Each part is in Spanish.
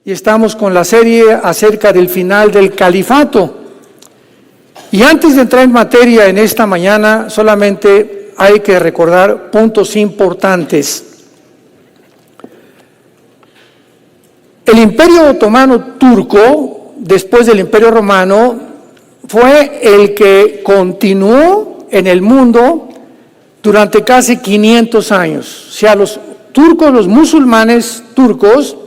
y estamos con la serie acerca del final del califato. Y antes de entrar en materia en esta mañana, solamente hay que recordar puntos importantes. El Imperio Otomano Turco, después del Imperio Romano, fue el que continuó en el mundo durante casi 500 años. O sea, los turcos, los musulmanes turcos,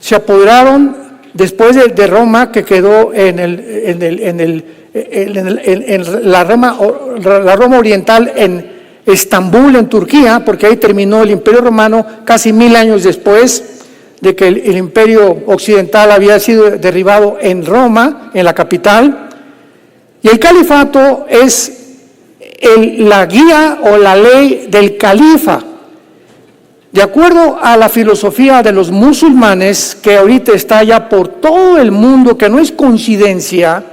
se apoderaron después de Roma, que quedó en la Roma oriental, en Estambul, en Turquía, porque ahí terminó el Imperio Romano casi 1000 años después de que el Imperio Occidental había sido derribado en Roma, en la capital. Y el califato es la guía o la ley del califa. De acuerdo a la filosofía de los musulmanes, que ahorita está ya por todo el mundo, que no es coincidencia,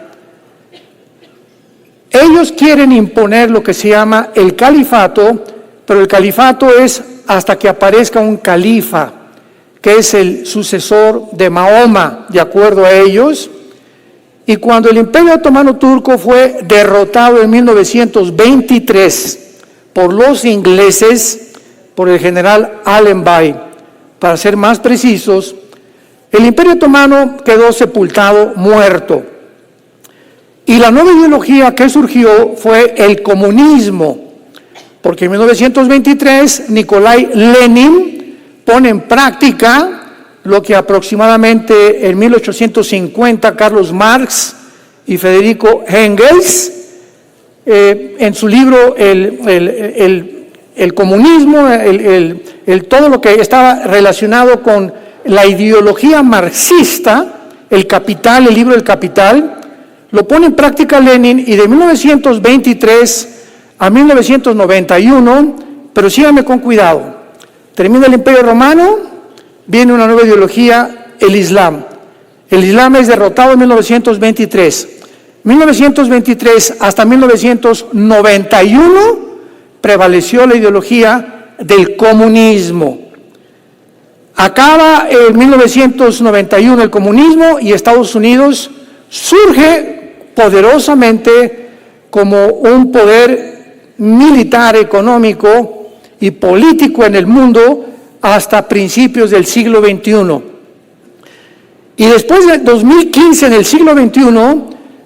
ellos quieren imponer lo que se llama el califato, pero el califato es hasta que aparezca un califa, que es el sucesor de Mahoma, de acuerdo a ellos. Y cuando el Imperio Otomano Turco fue derrotado en 1923 por los ingleses, por el general Allenby, para ser más precisos, el Imperio Otomano quedó sepultado, muerto. Y la nueva ideología que surgió fue el comunismo, porque en 1923 Nikolai Lenin pone en práctica lo que aproximadamente en 1850 Carlos Marx y Federico Engels, en su libro el comunismo, todo lo que estaba relacionado con la ideología marxista, el Capital, el libro del Capital, lo pone en práctica Lenin, y de 1923 a 1991, pero síganme con cuidado, termina el Imperio Romano, viene una nueva ideología, el Islam. El Islam es derrotado en 1923. 1923 hasta 1991 prevaleció la ideología del comunismo. Acaba en 1991 el comunismo y Estados Unidos surge poderosamente como un poder militar, económico y político en el mundo hasta principios del siglo XXI. Y después de 2015, en el siglo XXI,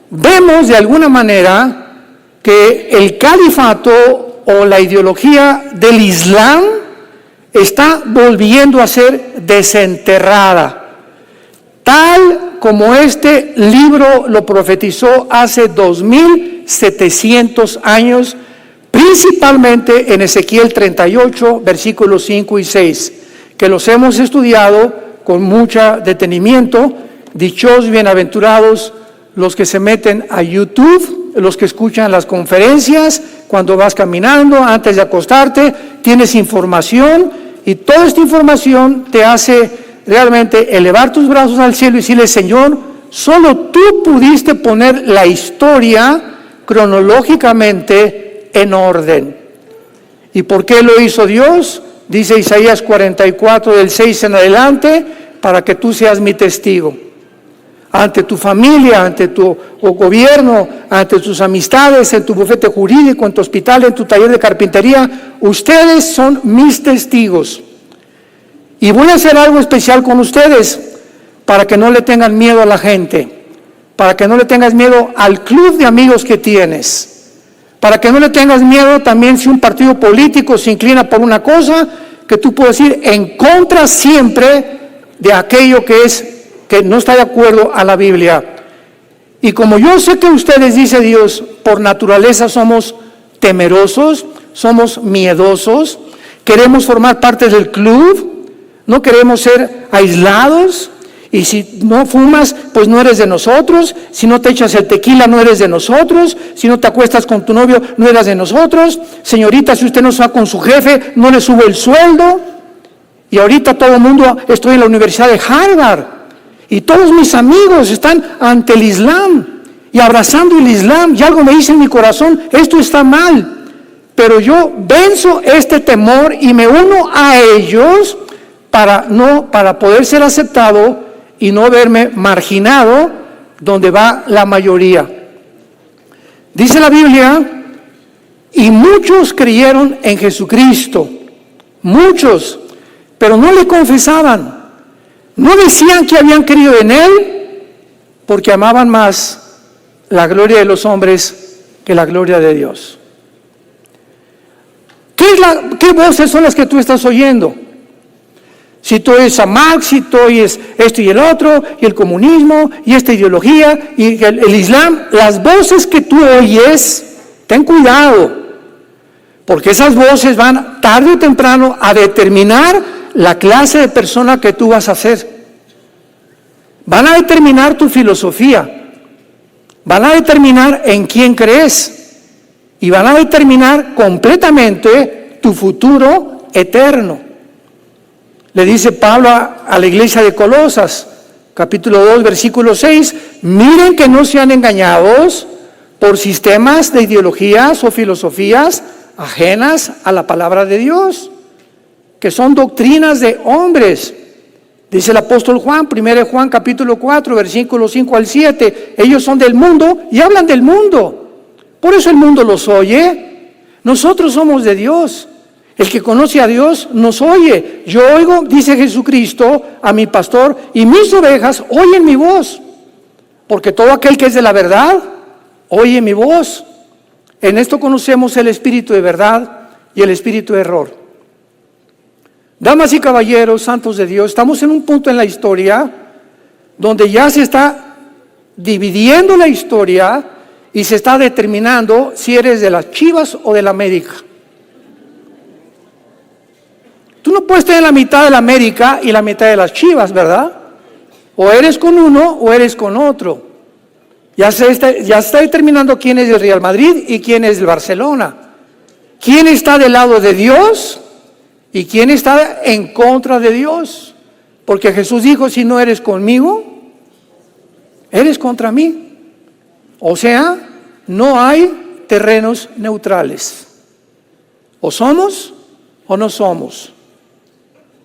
vemos de alguna manera que el califato o la ideología del Islam está volviendo a ser desenterrada, tal como este libro lo profetizó hace 2700 años, principalmente en Ezequiel 38, versículos 5 y 6, que los hemos estudiado con mucho detenimiento. Dichosos, bienaventurados los que se meten a YouTube, los que escuchan las conferencias, cuando vas caminando, antes de acostarte, tienes información, y toda esta información te hace realmente elevar tus brazos al cielo y decirle: Señor, solo tú pudiste poner la historia cronológicamente en orden. ¿Y por qué lo hizo Dios? Dice Isaías 44, del 6 en adelante, para que tú seas mi testigo. Ante tu familia, ante tu gobierno, ante tus amistades, en tu bufete jurídico, en tu hospital, en tu taller de carpintería, ustedes son mis testigos. Y voy a hacer algo especial con ustedes, para que no le tengan miedo a la gente, para que no le tengas miedo al club de amigos que tienes, para que no le tengas miedo también si un partido político se inclina por una cosa, que tú puedes ir en contra siempre de aquello que no está de acuerdo a la Biblia. Y como yo sé que ustedes, dice Dios, por naturaleza somos temerosos, somos miedosos, queremos formar parte del club, no queremos ser aislados, y si no fumas, pues no eres de nosotros, si no te echas el tequila, no eres de nosotros, si no te acuestas con tu novio, no eres de nosotros, señorita, si usted no se va con su jefe, no le sube el sueldo. Y ahorita todo el mundo, estoy en la Universidad de Harvard, y todos mis amigos están ante el Islam, y abrazando el Islam, y algo me dice en mi corazón: esto está mal, pero yo venzo este temor y me uno a ellos para poder ser aceptado y no verme marginado donde va la mayoría. Dice la Biblia, y muchos creyeron en Jesucristo, muchos, pero no le confesaban, no decían que habían creído en Él, porque amaban más la gloria de los hombres que la gloria de Dios. ¿Qué voces son las que tú estás oyendo? Si tú oyes a Marx, si tú oyes esto y el otro, y el comunismo, y esta ideología, y el Islam, las voces que tú oyes, ten cuidado, porque esas voces van tarde o temprano a determinar la clase de persona que tú vas a ser. Van a determinar tu filosofía, van a determinar en quién crees, y van a determinar completamente tu futuro eterno. Le dice Pablo a la iglesia de Colosas, capítulo 2, versículo 6, miren que no sean engañados por sistemas de ideologías o filosofías ajenas a la palabra de Dios, que son doctrinas de hombres. Dice el apóstol Juan, 1 Juan capítulo 4, versículos 5 al 7, ellos son del mundo y hablan del mundo. Por eso el mundo los oye. Nosotros somos de Dios. El que conoce a Dios nos oye. Yo oigo, dice Jesucristo, a mi pastor, y mis ovejas oyen mi voz. Porque todo aquel que es de la verdad, oye mi voz. En esto conocemos el espíritu de verdad y el espíritu de error. Damas y caballeros, santos de Dios, estamos en un punto en la historia donde ya se está dividiendo la historia y se está determinando si eres de las Chivas o de la América. Tú no puedes tener la mitad de la América y la mitad de las Chivas, ¿verdad? O eres con uno o eres con otro. Ya se está determinando quién es del Real Madrid y quién es del Barcelona. ¿Quién está del lado de Dios y quién está en contra de Dios? Porque Jesús dijo, si no eres conmigo, eres contra mí. O sea, no hay terrenos neutrales. O somos o no somos.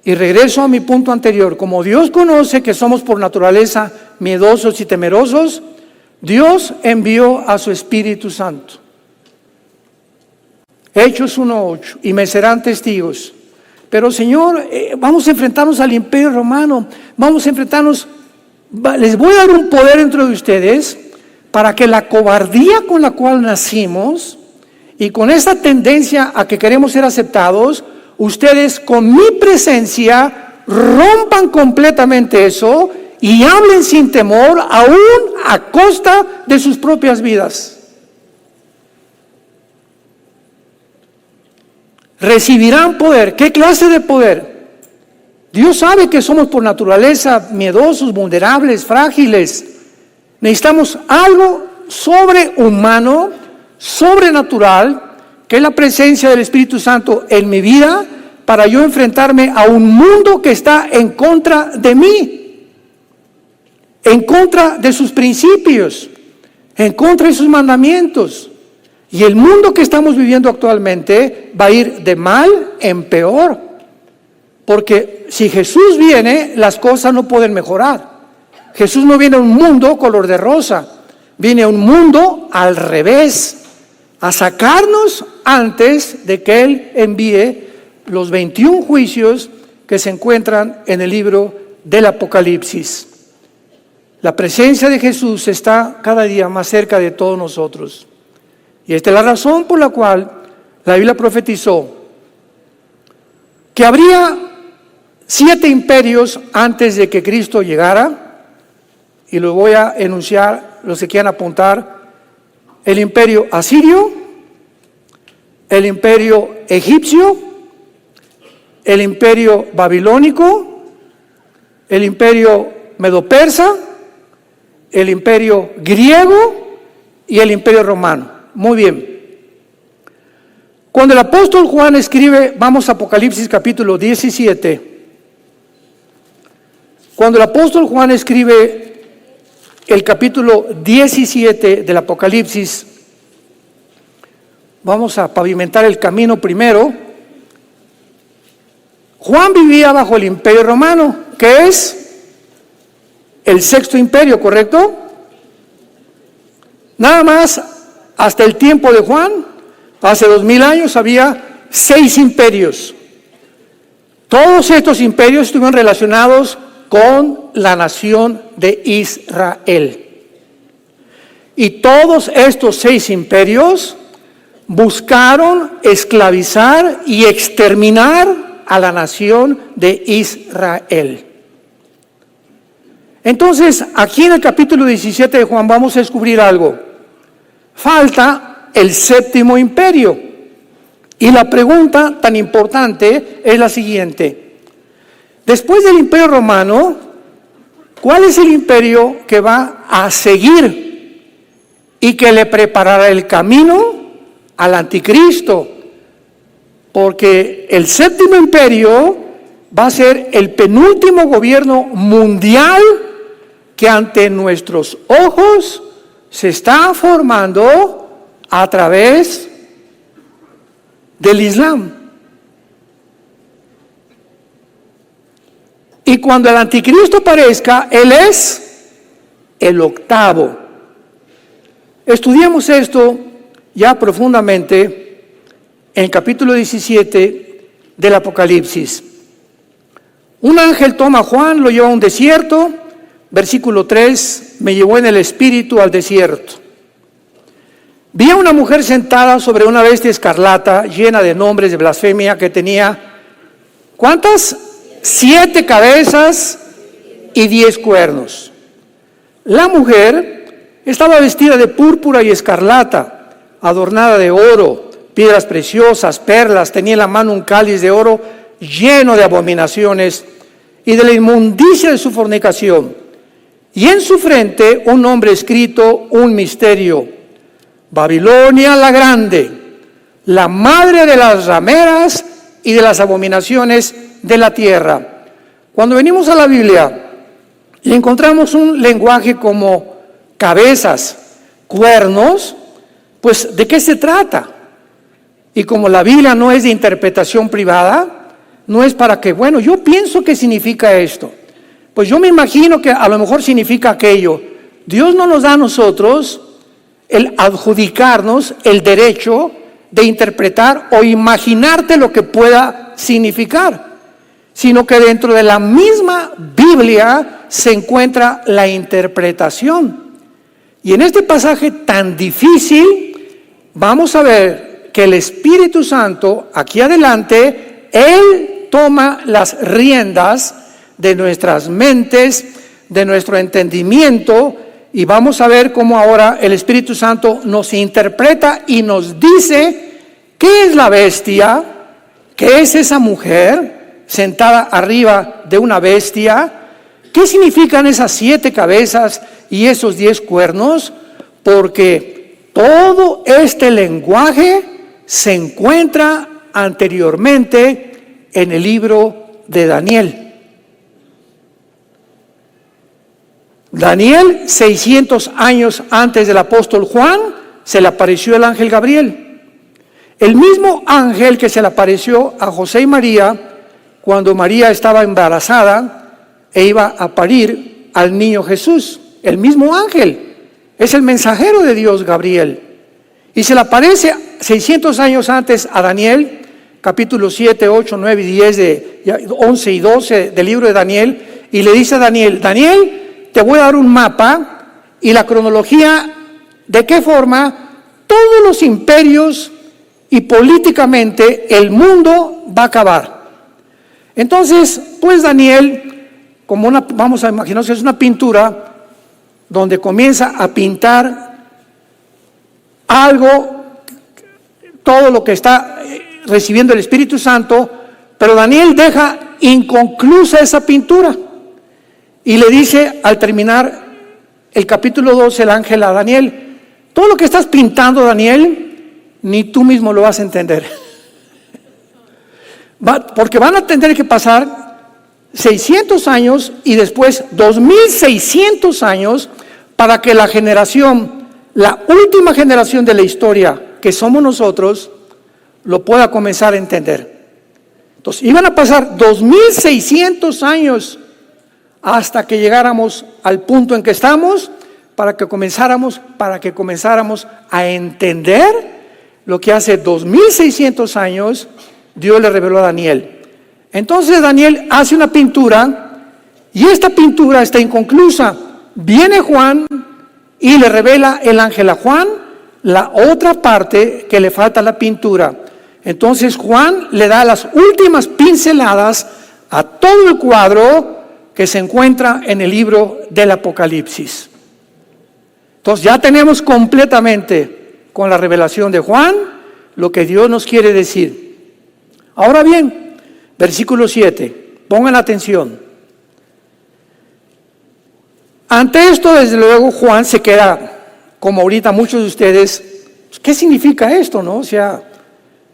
Y regreso a mi punto anterior. Como Dios conoce que somos por naturaleza miedosos y temerosos, Dios envió a su Espíritu Santo. Hechos 1:8, y me serán testigos. Pero Señor, vamos a enfrentarnos al Imperio Romano, vamos a enfrentarnos, les voy a dar un poder dentro de ustedes para que la cobardía con la cual nacimos y con esa tendencia a que queremos ser aceptados, ustedes con mi presencia rompan completamente eso y hablen sin temor, aún a costa de sus propias vidas. Recibirán poder. ¿Qué clase de poder? Dios sabe que somos por naturaleza miedosos, vulnerables, frágiles. Necesitamos algo sobrehumano, sobrenatural, que es la presencia del Espíritu Santo en mi vida, para yo enfrentarme a un mundo que está en contra de mí, en contra de sus principios, en contra de sus mandamientos. Y el mundo que estamos viviendo actualmente va a ir de mal en peor, porque si Jesús viene, las cosas no pueden mejorar. Jesús no viene a un mundo color de rosa, viene a un mundo al revés, a sacarnos antes de que Él envíe los 21 juicios que se encuentran en el libro del Apocalipsis. La presencia de Jesús está cada día más cerca de todos nosotros. Y esta es la razón por la cual la Biblia profetizó que habría 7 imperios antes de que Cristo llegara, y lo voy a enunciar, los que quieran apuntar: el imperio asirio, el imperio egipcio, el imperio babilónico, el imperio medo-persa, el imperio griego y el imperio romano. Muy bien. Cuando el apóstol Juan escribe, vamos a Apocalipsis capítulo 17, cuando el apóstol Juan escribe el capítulo 17 del Apocalipsis, vamos a pavimentar el camino primero. Juan vivía bajo el imperio romano, que es el sexto imperio, ¿correcto? Nada más hasta el tiempo de Juan, hace 2000 años, había 6 imperios. Todos estos imperios estuvieron relacionados con la nación de Israel. Y todos estos 6 imperios buscaron esclavizar y exterminar a la nación de Israel. Entonces, aquí en el capítulo 17 de Juan vamos a descubrir algo. Falta el séptimo imperio. Y la pregunta tan importante es la siguiente. Después del imperio romano, ¿cuál es el imperio que va a seguir y que le preparará el camino al anticristo? Porque el séptimo imperio va a ser el penúltimo gobierno mundial que ante nuestros ojos se está formando a través del Islam. Y cuando el anticristo aparezca, él es el octavo. Estudiamos esto ya profundamente en el capítulo 17 del Apocalipsis. Un ángel toma a Juan, lo lleva a un desierto. Versículo 3, me llevó en el espíritu al desierto. Vi a una mujer sentada sobre una bestia escarlata, llena de nombres de blasfemia, que tenía, ¿cuántas? 7 cabezas y 10 cuernos. La mujer estaba vestida de púrpura y escarlata, adornada de oro, piedras preciosas, perlas, tenía en la mano un cáliz de oro lleno de abominaciones y de la inmundicia de su fornicación. Y en su frente un nombre escrito, un misterio: Babilonia la Grande, la madre de las rameras y de las abominaciones de la tierra. Cuando venimos a la Biblia y encontramos un lenguaje como cabezas, cuernos, pues ¿de qué se trata? Y como la Biblia no es de interpretación privada, no es para que, bueno, yo pienso que significa esto. Pues yo me imagino que a lo mejor significa aquello. Dios no nos da a nosotros el adjudicarnos el derecho de interpretar o imaginarte lo que pueda significar, sino que dentro de la misma Biblia se encuentra la interpretación. Y en este pasaje tan difícil, vamos a ver que el Espíritu Santo, aquí adelante, Él toma las riendas de nuestras mentes, de nuestro entendimiento, y vamos a ver cómo ahora el Espíritu Santo nos interpreta y nos dice qué es la bestia, qué es esa mujer sentada arriba de una bestia, qué significan esas 7 cabezas y esos 10 cuernos, porque todo este lenguaje se encuentra anteriormente en el libro de Daniel. Daniel, 600 años antes del apóstol Juan, se le apareció el ángel Gabriel. El mismo ángel que se le apareció a José y María cuando María estaba embarazada e iba a parir al niño Jesús. El mismo ángel es el mensajero de Dios, Gabriel. Y se le aparece 600 años antes a Daniel, capítulo 7, 8, 9 y 10, 11 y 12 del libro de Daniel, y le dice a Daniel: Daniel, te voy a dar un mapa y la cronología de qué forma todos los imperios y políticamente el mundo va a acabar. Entonces, pues Daniel, como vamos a imaginar que es una pintura donde comienza a pintar algo, todo lo que está recibiendo el Espíritu Santo, pero Daniel deja inconclusa esa pintura. Y le dice al terminar el capítulo 12 el ángel a Daniel: todo lo que estás pintando, Daniel, ni tú mismo lo vas a entender. Porque van a tener que pasar 600 años y después 2600 años para que la generación, la última generación de la historia, que somos nosotros, lo pueda comenzar a entender. Entonces, iban a pasar 2600 años hasta que llegáramos al punto en que estamos para que comenzáramos a entender lo que hace 2600 años Dios le reveló a Daniel. Entonces Daniel hace una pintura y esta pintura está inconclusa. Viene Juan y le revela el ángel a Juan la otra parte que le falta a la pintura. Entonces Juan le da las últimas pinceladas a todo el cuadro que se encuentra en el libro del Apocalipsis. Entonces ya tenemos completamente con la revelación de Juan lo que Dios nos quiere decir. Ahora bien, versículo 7, pongan atención. Ante esto, desde luego, Juan se queda, como ahorita muchos de ustedes, ¿qué significa esto, no? O sea,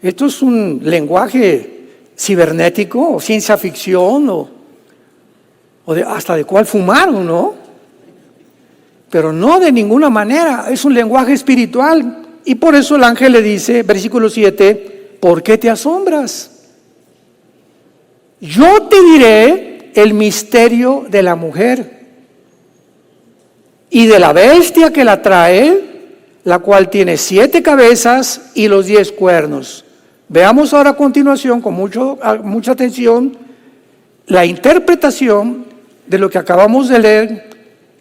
esto es un lenguaje cibernético, o ciencia ficción, o hasta de cuál fumaron, ¿no? Pero no de ninguna manera, es un lenguaje espiritual. Y por eso el ángel le dice, versículo 7, ¿por qué te asombras? Yo te diré el misterio de la mujer y de la bestia que la trae, la cual tiene 7 cabezas y los 10 cuernos. Veamos ahora a continuación, con mucha atención, la interpretación de lo que acabamos de leer,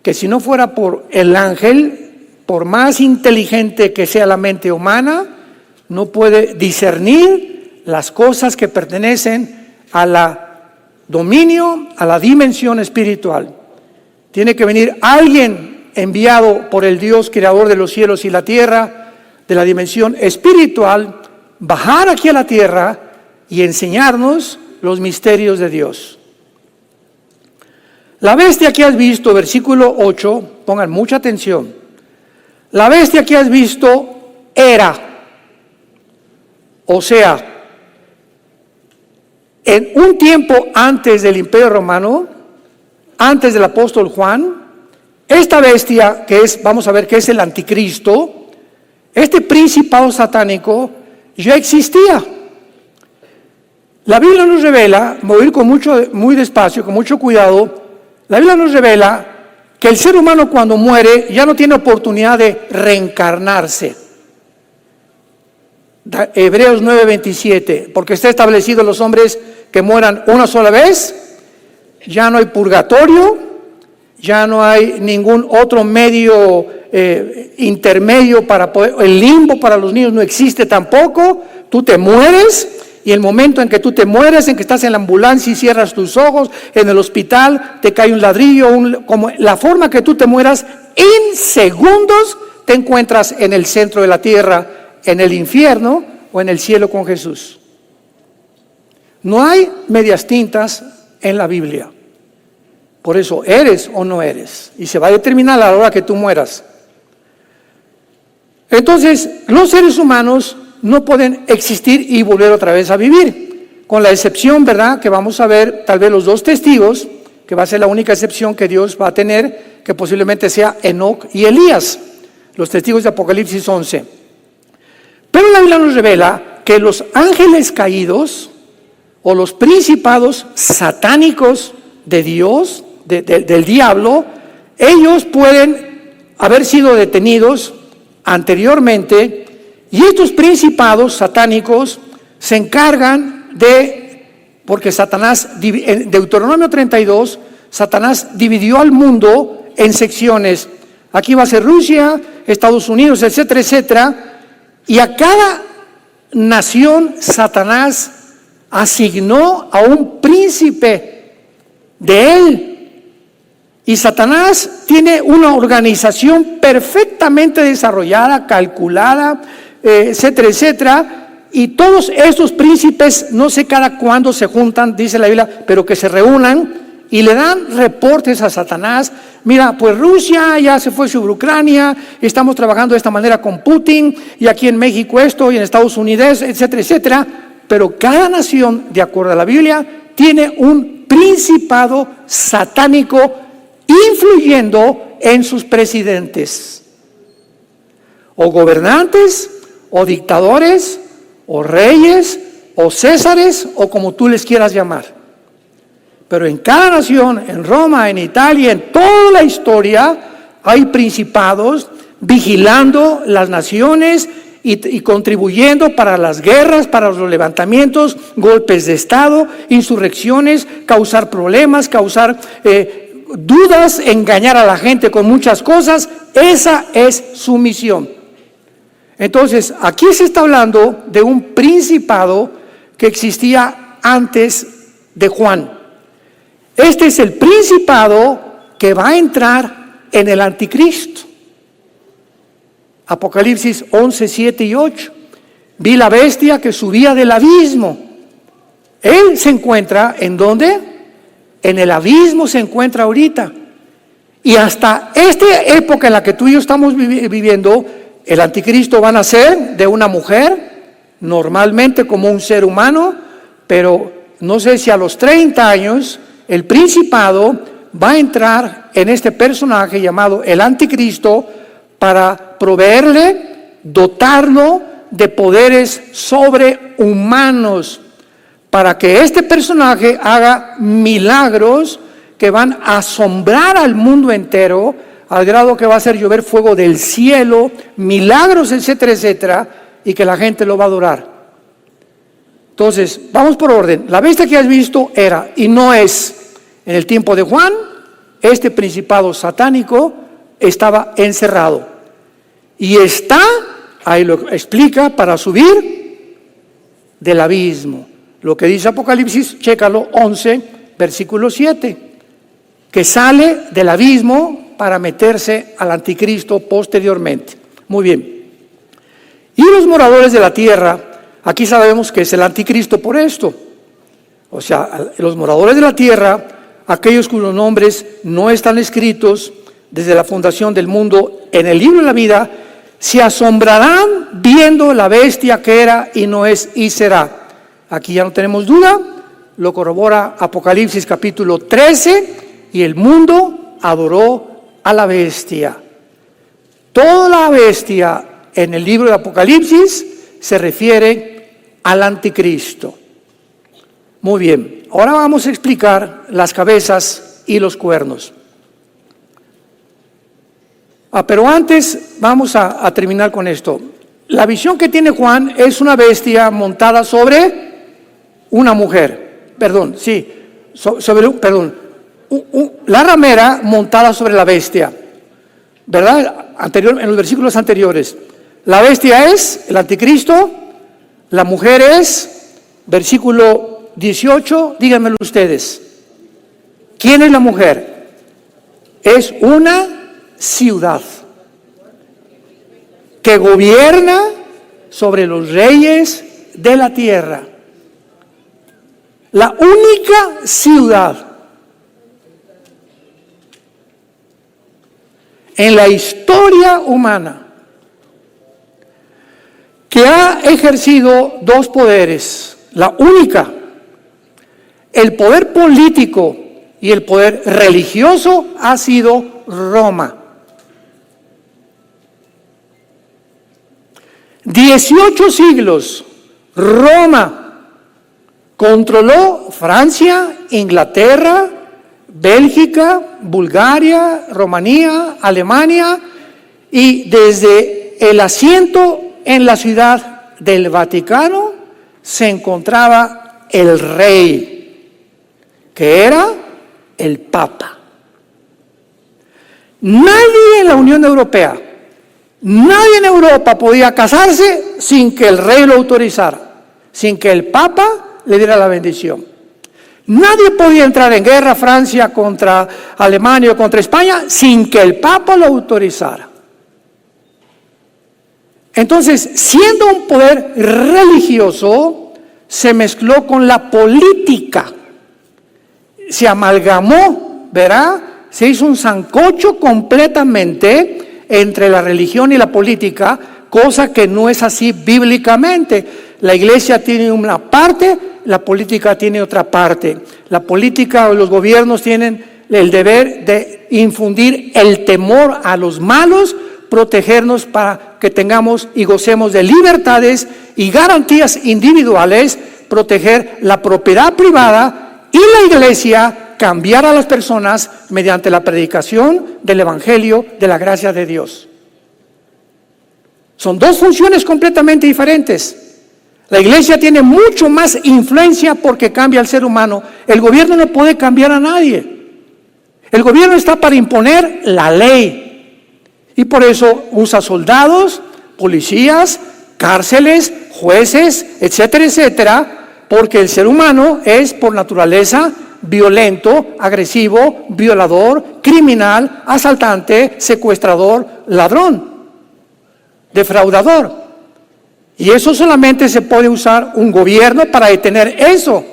que si no fuera por el ángel, por más inteligente que sea la mente humana, no puede discernir las cosas que pertenecen a la dominio, a la dimensión espiritual. Tiene que venir alguien enviado por el Dios creador de los cielos y la tierra, de la dimensión espiritual, bajar aquí a la tierra y enseñarnos los misterios de Dios. La bestia que has visto, versículo 8, pongan mucha atención. La bestia que has visto era, o sea, en un tiempo antes del Imperio Romano, antes del apóstol Juan, esta bestia que es, vamos a ver, que es el anticristo, este principado satánico ya existía. La Biblia nos revela, voy a ir muy despacio, con mucho cuidado. La Biblia nos revela que el ser humano cuando muere ya no tiene oportunidad de reencarnarse. Hebreos 9:27, porque está establecido los hombres que mueran una sola vez, ya no hay purgatorio, ya no hay ningún otro medio intermedio para poder, el limbo para los niños no existe tampoco, tú te mueres. Y el momento en que tú te mueres, en que estás en la ambulancia y cierras tus ojos, en el hospital te cae un ladrillo, como la forma que tú te mueras, en segundos te encuentras en el centro de la tierra, en el infierno o en el cielo con Jesús. No hay medias tintas en la Biblia. Por eso, eres o no eres. Y se va a determinar a la hora que tú mueras. Entonces, los seres humanos no pueden existir y volver otra vez a vivir, con la excepción, ¿verdad?, que vamos a ver tal vez los 2 testigos, que va a ser la única excepción que Dios va a tener, que posiblemente sea Enoc y Elías, los testigos de Apocalipsis 11. Pero la Biblia nos revela que los ángeles caídos, o los principados satánicos de Dios, del diablo, ellos pueden haber sido detenidos anteriormente. Y estos principados satánicos se encargan porque Satanás, en Deuteronomio 32, Satanás dividió al mundo en secciones. Aquí va a ser Rusia, Estados Unidos, etcétera, etcétera. Y a cada nación Satanás asignó a un príncipe de él. Y Satanás tiene una organización perfectamente desarrollada, calculada, etcétera, etcétera, y todos estos príncipes, no sé cada cuándo se juntan, dice la Biblia, pero que se reúnan y le dan reportes a Satanás. Mira, pues Rusia ya se fue sobre Ucrania, estamos trabajando de esta manera con Putin, y aquí en México esto, y en Estados Unidos, etcétera, etcétera, pero cada nación, de acuerdo a la Biblia, tiene un principado satánico influyendo en sus presidentes, o gobernantes, o dictadores, o reyes, o césares, o como tú les quieras llamar. Pero en cada nación, en Roma, en Italia, en todos toda la historia hay principados vigilando las naciones y contribuyendo para las guerras, para los levantamientos, golpes de Estado, insurrecciones, causar problemas, causar dudas, engañar a la gente con muchas cosas. Esa es su misión. Entonces, aquí se está hablando de un principado que existía antes de Juan. Este es el principado que va a entrar en el anticristo. Apocalipsis 11, 7 y 8. Vi la bestia que subía del abismo. Él se encuentra, ¿en dónde? En el abismo se encuentra ahorita. Y hasta esta época en la que tú y yo estamos viviendo, el anticristo va a nacer de una mujer, normalmente como un ser humano, pero no sé si a los 30 años el principado va a entrar en este personaje llamado el anticristo para proveerle, dotarlo de poderes sobrehumanos, para que este personaje haga milagros que van a asombrar al mundo entero, al grado que va a hacer llover fuego del cielo, milagros, etcétera, etcétera, y que la gente lo va a adorar. Entonces, vamos por orden. La bestia que has visto era, y no es, en el tiempo de Juan, este principado satánico estaba encerrado. Y está, ahí lo explica, para subir del abismo. Lo que dice Apocalipsis, chécalo, 11, versículo 7, que sale del abismo para meterse al anticristo posteriormente. Muy bien. Y los moradores de la tierra, aquí sabemos que es el anticristo por esto. O sea, los moradores de la tierra, aquellos cuyos nombres no están escritos desde la fundación del mundo en el libro de la vida, se asombrarán viendo la bestia que era y no es y será. Aquí ya no tenemos duda, lo corrobora Apocalipsis capítulo 13, y el mundo adoró a la bestia. Toda la bestia en el libro de Apocalipsis se refiere al anticristo. Muy bien, ahora vamos a explicar las cabezas y los cuernos. Pero antes vamos a terminar con esto. La visión que tiene Juan es una bestia montada sobre una mujer. La ramera montada sobre la bestia. ¿Verdad? En los versículos anteriores. La bestia es el anticristo, la mujer es, versículo 18, díganmelo ustedes. ¿Quién es la mujer? Es una ciudad que gobierna sobre los reyes de la tierra. La única ciudad en la historia humana que ha ejercido dos poderes, la única, el poder político y el poder religioso, ha sido Roma. 18 siglos, Roma controló Francia, Inglaterra, Bélgica, Bulgaria, Rumanía, Alemania, y desde el asiento en la ciudad del Vaticano se encontraba el rey, que era el Papa. Nadie en la Unión Europea, nadie en Europa podía casarse sin que el rey lo autorizara, sin que el Papa le diera la bendición. Nadie podía entrar en guerra, Francia contra Alemania o contra España, sin que el Papa lo autorizara. Entonces, siendo un poder religioso, se mezcló con la política, se amalgamó, ¿verdad? Se hizo un sancocho completamente entre la religión y la política, cosa que no es así bíblicamente. La iglesia tiene una parte, la política tiene otra parte. La política o los gobiernos tienen el deber de infundir el temor a los malos, protegernos para que tengamos y gocemos de libertades y garantías individuales, proteger la propiedad privada y la iglesia cambiar a las personas mediante la predicación del Evangelio de la gracia de Dios. Son dos funciones completamente diferentes. La iglesia tiene mucho más influencia porque cambia al ser humano. El gobierno no puede cambiar a nadie. El gobierno está para imponer la ley. Y por eso usa soldados, policías, cárceles, jueces, etcétera, etcétera, porque el ser humano es por naturaleza violento, agresivo, violador, criminal, asaltante, secuestrador, ladrón, defraudador. Y eso solamente se puede usar un gobierno para detener eso.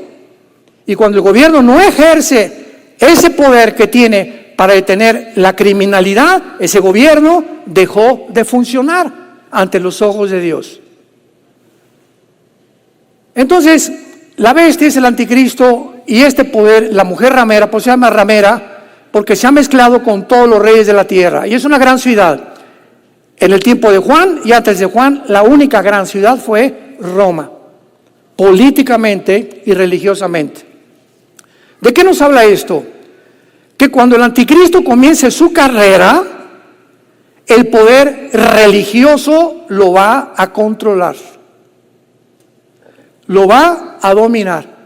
Y cuando el gobierno no ejerce ese poder que tiene para detener la criminalidad, ese gobierno dejó de funcionar ante los ojos de Dios. Entonces, la bestia es el anticristo y este poder, la mujer ramera, pues se llama ramera porque se ha mezclado con todos los reyes de la tierra. Y es una gran ciudad. En el tiempo de Juan y antes de Juan, la única gran ciudad fue Roma, políticamente y religiosamente. ¿De qué nos habla esto? Que cuando el anticristo comience su carrera, el poder religioso lo va a controlar, lo va a dominar.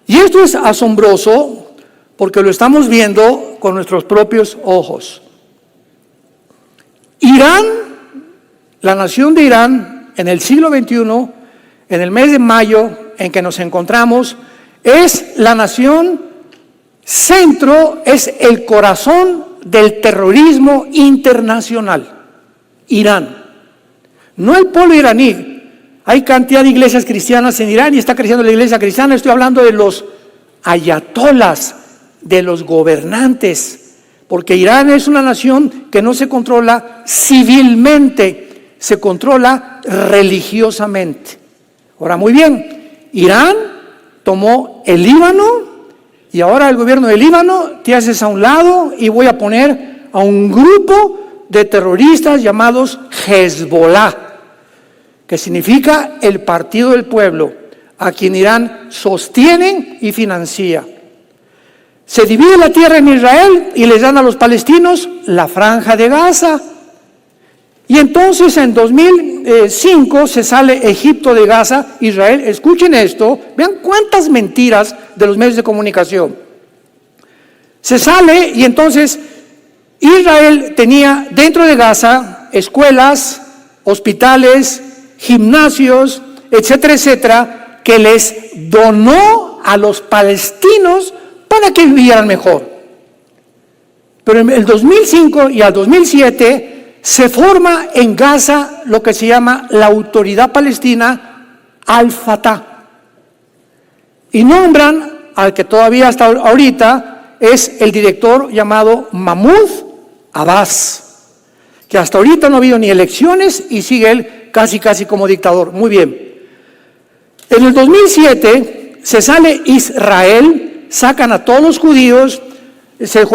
Y esto es asombroso porque lo estamos viendo con nuestros propios ojos. Irán, la nación de Irán, en el siglo XXI, en el mes de mayo en que nos encontramos, es la nación centro, es el corazón del terrorismo internacional. Irán, no el pueblo iraní. Hay cantidad de iglesias cristianas en Irán y está creciendo la iglesia cristiana. Estoy hablando de los ayatolas, de los gobernantes, porque Irán es una nación que no se controla civilmente, se controla religiosamente. Ahora, muy bien, Irán tomó el Líbano y ahora el gobierno del Líbano te haces a un lado y voy a poner a un grupo de terroristas llamados Hezbollah, que significa el partido del pueblo, a quien Irán sostiene y financia. Se divide la tierra en Israel y les dan a los palestinos la franja de Gaza. Y entonces en 2005 se sale Egipto de Gaza, Israel. Escuchen esto, vean cuántas mentiras de los medios de comunicación. Se sale y entonces Israel tenía dentro de Gaza escuelas, hospitales, gimnasios, etcétera, etcétera, que les donó a los palestinos para que vivieran mejor. Pero en el 2005 y al 2007 se forma en Gaza lo que se llama la Autoridad Palestina Al-Fatah. Y nombran al que todavía hasta ahorita es el director llamado Mahmoud Abbas, que hasta ahorita no ha habido ni elecciones y sigue él casi como dictador. Muy bien. En el 2007 se sale Israel, sacan a todos los judíos, se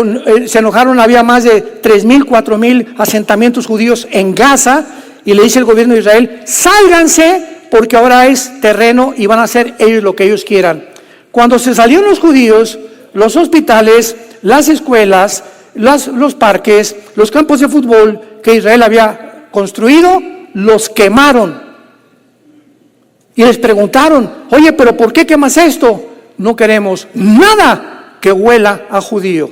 enojaron, había más de 3.000, 4.000 asentamientos judíos en Gaza y le dice el gobierno de Israel, sálganse porque ahora es terreno y van a hacer ellos lo que ellos quieran. Cuando se salieron los judíos, los hospitales, las escuelas, los parques, los campos de fútbol que Israel había construido, los quemaron. Y les preguntaron, oye, ¿pero por qué quemas esto? No queremos nada que huela a judío.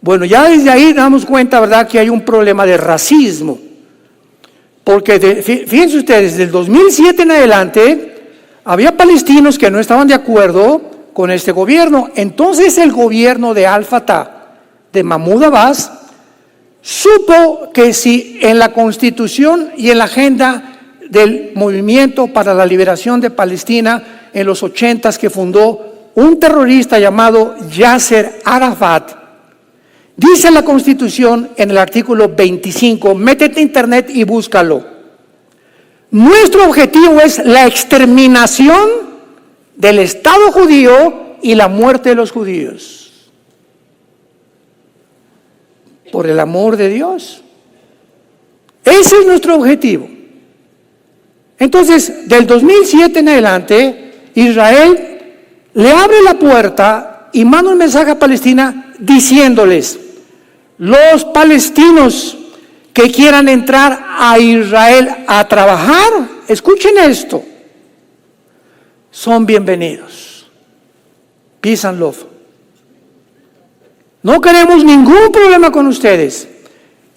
Bueno, ya desde ahí damos cuenta, ¿verdad?, que hay un problema de racismo. Porque fíjense ustedes, del 2007 en adelante, había palestinos que no estaban de acuerdo con este gobierno. Entonces el gobierno de Al-Fatah, de Mahmoud Abbas, supo que si en la Constitución y en la agenda del Movimiento para la Liberación de Palestina en los 80s que fundó un terrorista llamado Yasser Arafat, dice la Constitución en el artículo 25, métete a internet y búscalo. Nuestro objetivo es la exterminación del Estado judío y la muerte de los judíos. Por el amor de Dios. Ese es nuestro objetivo. Entonces, del 2007 en adelante, Israel le abre la puerta y manda un mensaje a Palestina diciéndoles: los palestinos que quieran entrar a Israel a trabajar, escuchen esto, son bienvenidos. Peace and love. No queremos ningún problema con ustedes.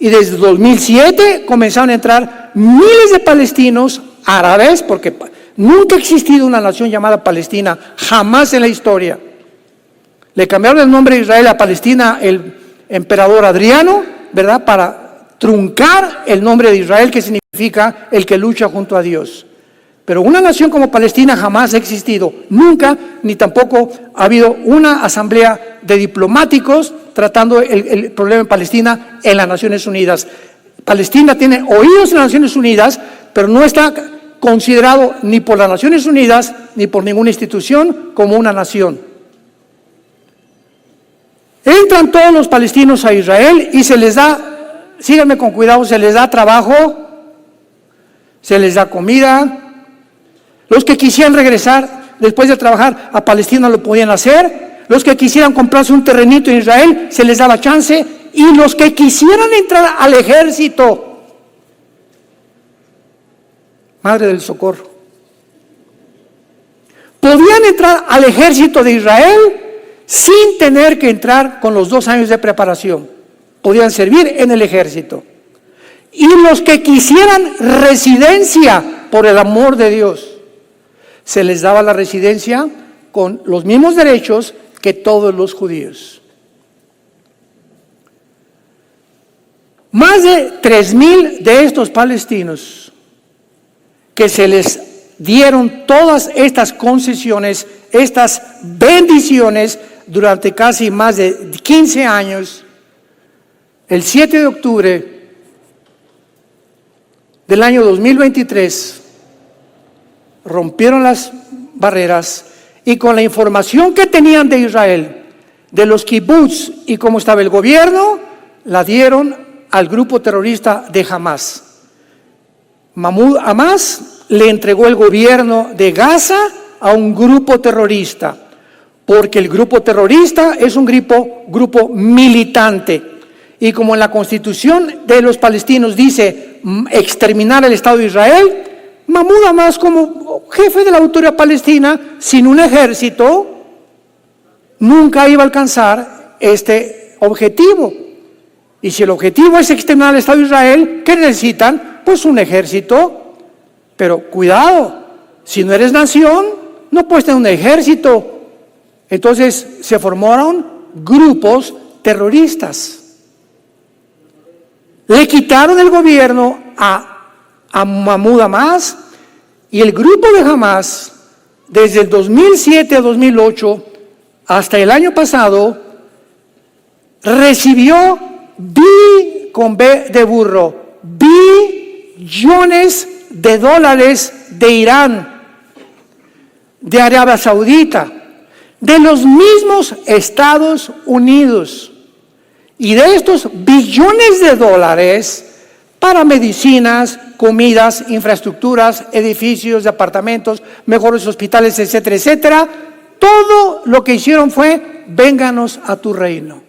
Y desde 2007 comenzaron a entrar miles de palestinos árabes, porque nunca ha existido una nación llamada Palestina, jamás en la historia. Le cambiaron el nombre de Israel a Palestina el emperador Adriano, ¿verdad?, para truncar el nombre de Israel, que significa el que lucha junto a Dios. Pero una nación como Palestina jamás ha existido, nunca, ni tampoco ha habido una asamblea de diplomáticos tratando el problema en Palestina en las Naciones Unidas. Palestina tiene oídos en las Naciones Unidas, pero no está considerado ni por las Naciones Unidas ni por ninguna institución como una nación. Entran todos los palestinos a Israel y se les da, síganme con cuidado, se les da trabajo, se les da comida. Los que quisieran regresar después de trabajar a Palestina lo podían hacer. Los que quisieran comprarse un terrenito en Israel se les daba chance. Y los que quisieran entrar al ejército, Madre del Socorro, podían entrar al ejército de Israel sin tener que entrar con los 2 años de preparación. Podían servir en el ejército. Y los que quisieran residencia, por el amor de Dios, se les daba la residencia con los mismos derechos que todos los judíos. Más de 3,000 de estos palestinos que se les dieron todas estas concesiones, estas bendiciones durante casi más de 15 años, el 7 de octubre del año 2023, rompieron las barreras y con la información que tenían de Israel, de los kibbutz y cómo estaba el gobierno, la dieron al grupo terrorista de Hamás. Mahmoud Abbas le entregó el gobierno de Gaza a un grupo terrorista, porque el grupo terrorista es un grupo militante. Y como en la constitución de los palestinos dice exterminar el Estado de Israel, Mahmoud Abbas, como jefe de la autoridad palestina, sin un ejército, nunca iba a alcanzar este objetivo. Y si el objetivo es exterminar el Estado de Israel, ¿qué necesitan? Pues un ejército. Pero cuidado, si no eres nación, no puedes tener un ejército. Entonces se formaron grupos terroristas. Le quitaron el gobierno a Mahmoud Abbas, y el grupo de Hamás, desde el 2007 a 2008 hasta el año pasado, recibió con B de burro, billones de dólares de Irán, de Arabia Saudita, de los mismos Estados Unidos. Y de estos billones de dólares para medicinas, comidas, infraestructuras, edificios, departamentos, mejores hospitales, etcétera, etcétera, todo lo que hicieron fue: vénganos a tu reino.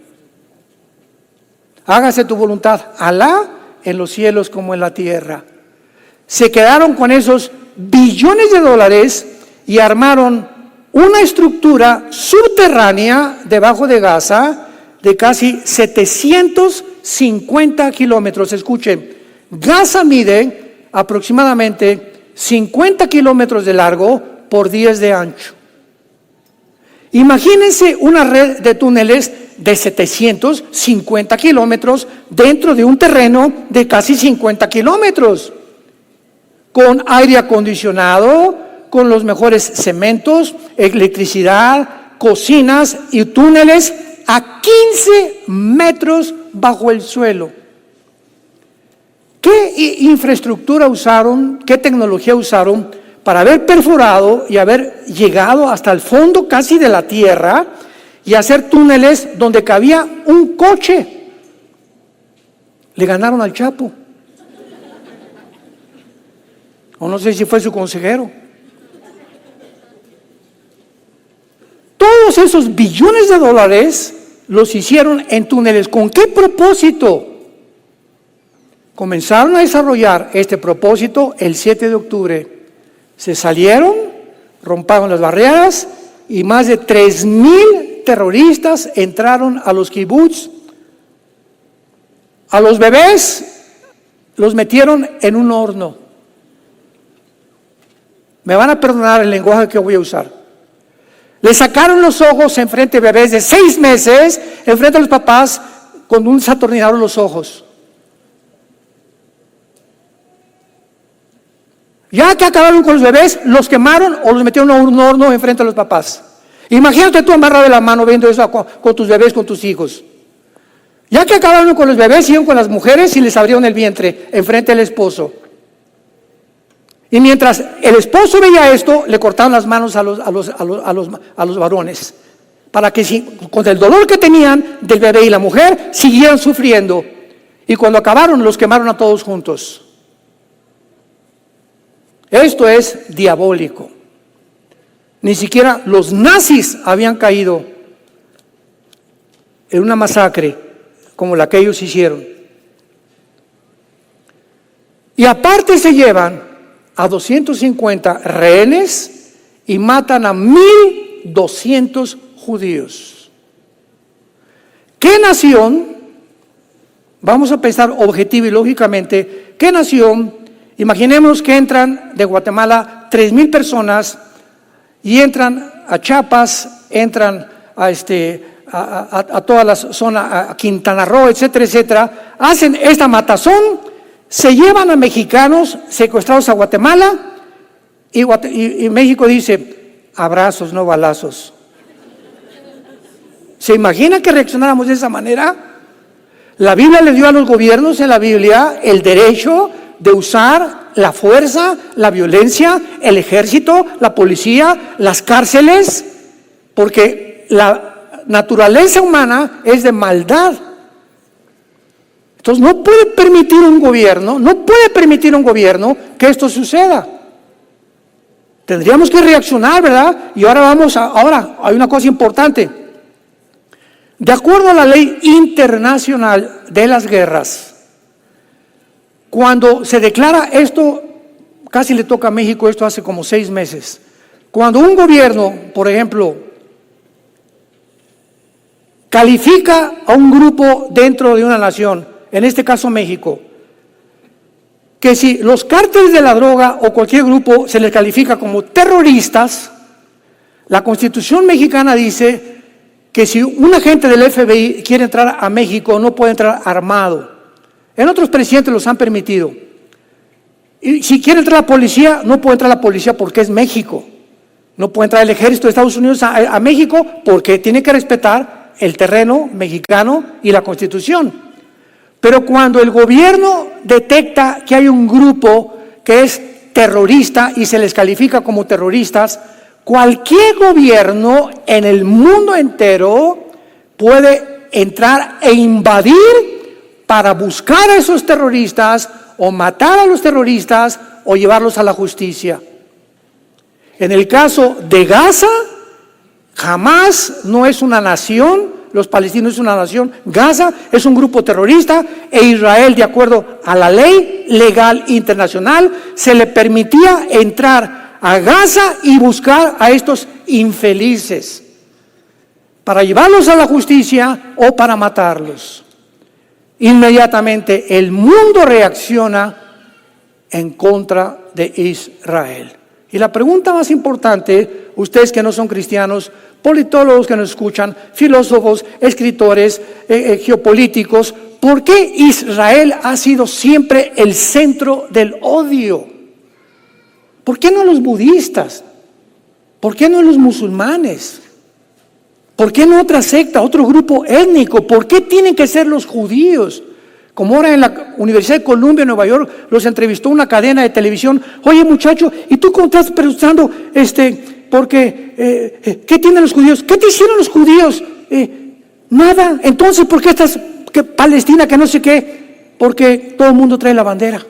Hágase tu voluntad, Alá, en los cielos como en la tierra. Se quedaron con esos billones de dólares y armaron una estructura subterránea debajo de Gaza de casi 750 kilómetros. Escuchen, Gaza mide aproximadamente 50 kilómetros de largo por 10 de ancho. Imagínense una red de túneles de 750 kilómetros dentro de un terreno de casi 50 kilómetros, con aire acondicionado, con los mejores cementos, electricidad, cocinas y túneles a 15 metros bajo el suelo. ¿Qué infraestructura usaron, qué tecnología usaron para haber perforado y haber llegado hasta el fondo casi de la tierra y hacer túneles donde cabía un coche? Le ganaron al Chapo. O no sé si fue su consejero. Todos esos billones de dólares los hicieron en túneles. ¿Con qué propósito? Comenzaron a desarrollar este propósito el 7 de octubre. Se salieron, rompieron las barreras y más de 3,000 terroristas entraron a los kibutz. A los bebés los metieron en un horno. Me van a perdonar el lenguaje que voy a usar. Le sacaron los ojos enfrente de bebés de 6 meses, enfrente de los papás, con un atornillador en los ojos. Ya que acabaron con los bebés, los quemaron o los metieron a un horno enfrente de los papás. Imagínate tú amarrado de la mano viendo eso con tus bebés, con tus hijos. Ya que acabaron con los bebés, siguieron con las mujeres y les abrieron el vientre enfrente del esposo. Y mientras el esposo veía esto, le cortaron las manos a los varones, para que con el dolor que tenían del bebé y la mujer, siguieran sufriendo. Y cuando acabaron, los quemaron a todos juntos. Esto es diabólico. Ni siquiera los nazis habían caído en una masacre como la que ellos hicieron. Y aparte se llevan a 250 rehenes y matan a 1,200 judíos. ¿Qué nación, vamos a pensar objetivo y lógicamente, qué nación, imaginemos que entran de Guatemala 3,000 personas y entran a Chiapas, entran a toda la zona, a Quintana Roo, etcétera, etcétera, hacen esta matazón, se llevan a mexicanos secuestrados a Guatemala y México dice, abrazos, no balazos. ¿Se imagina que reaccionáramos de esa manera? La Biblia le dio a los gobiernos en la Biblia el derecho de usar la fuerza, la violencia, el ejército, la policía, las cárceles, porque la naturaleza humana es de maldad. Entonces no puede permitir un gobierno que esto suceda. Tendríamos que reaccionar, ¿verdad? Y ahora hay una cosa importante. De acuerdo a la ley internacional de las guerras, cuando se declara esto, casi le toca a México esto hace como 6 meses. Cuando un gobierno, por ejemplo, califica a un grupo dentro de una nación, en este caso México, que si los cárteles de la droga o cualquier grupo se les califica como terroristas, la Constitución mexicana dice que si un agente del FBI quiere entrar a México no puede entrar armado. En otros presidentes los han permitido. Y si quiere entrar la policía, no puede entrar la policía porque es México. No puede entrar el ejército de Estados Unidos a México porque tiene que respetar el terreno mexicano y la Constitución. Pero cuando el gobierno detecta que hay un grupo que es terrorista y se les califica como terroristas, cualquier gobierno en el mundo entero puede entrar e invadir para buscar a esos terroristas o matar a los terroristas o llevarlos a la justicia. En el caso de Gaza, Hamás no es una nación, los palestinos es una nación, Gaza es un grupo terrorista e Israel, de acuerdo a la ley legal internacional, se le permitía entrar a Gaza y buscar a estos infelices para llevarlos a la justicia o para matarlos. Inmediatamente el mundo reacciona en contra de Israel. Y la pregunta más importante, ustedes que no son cristianos, politólogos que nos escuchan, filósofos, escritores, geopolíticos, ¿por qué Israel ha sido siempre el centro del odio? ¿Por qué no los budistas? ¿Por qué no los musulmanes? ¿Por qué no otra secta, otro grupo étnico? ¿Por qué tienen que ser los judíos? Como ahora en la Universidad de Columbia, en Nueva York, los entrevistó una cadena de televisión. Oye, muchacho, ¿y tú cómo estás pensando? Porque, ¿qué tienen los judíos? ¿Qué te hicieron los judíos? Nada. Entonces, ¿por qué estás Palestina, que no sé qué? Porque todo el mundo trae la bandera.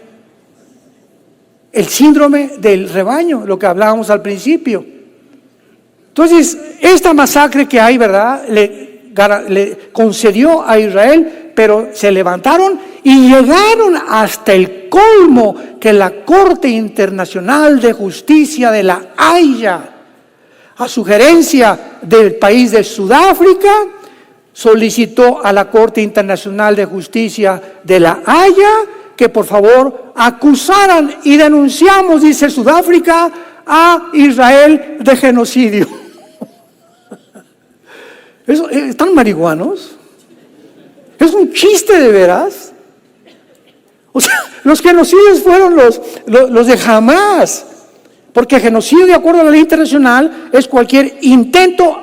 El síndrome del rebaño, lo que hablábamos al principio. Entonces, esta masacre que hay, ¿verdad?, le concedió a Israel, pero se levantaron y llegaron hasta el colmo que la Corte Internacional de Justicia de la Haya, a sugerencia del país de Sudáfrica, solicitó a la Corte Internacional de Justicia de la Haya que por favor acusaran y denunciamos, dice Sudáfrica, a Israel de genocidio. ¿Están marihuanos? ¿Es un chiste de veras? O sea, los genocidios fueron los de Hamás, porque genocidio, de acuerdo a la ley internacional, es cualquier intento